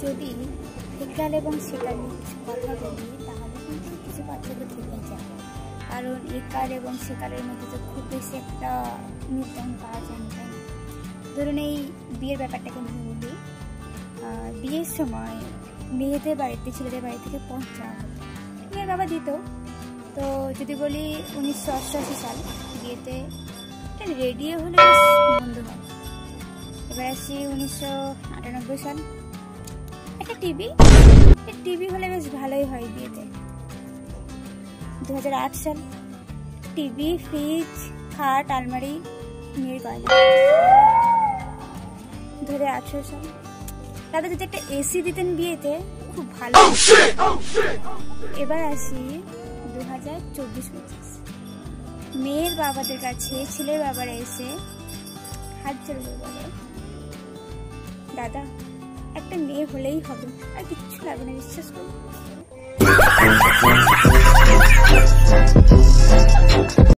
যদি একাল এবং সেকাল নিয়ে কিছু কথা বলি তাহলে কিন্তু কিছু পার্থক্য থেকে যায়, কারণ একাল এবং সেকালের মধ্যে তো খুব বেশি একটা নির্ধারণ পাওয়া যায় না। ধরুন এই বিয়ের ব্যাপারটাকে নিয়ে বলি, বিয়ের সময় মেয়েদের বাড়িতে ছেলেদের বাড়ি থেকে পৌঁছা মেয়ের বাবা দিত। তো যদি বলি 1988 সাল বিয়েতে রেডিও হলে বন্ধ হয়। এবার আসি 1998 সাল, একটা টিভি হলে বেশ ভালোই হয় বিয়েতে। 2008 সাল টিভি, ফ্রিজ, খাট, আলমারি মেয়ের গয়না। 2018 সাল তাদের যদি একটা এসি দিতেন বিয়েতে খুব ভালো। এবার আসি 2024-25, মেয়ের বাবাদের কাছে ছেলের বাবারা এসে হাত জড়িয়ে বলে, দাদা একটা মেয়ে হলেই হবে, আর কিচ্ছু লাগবে না, বিশ্বাস করুন।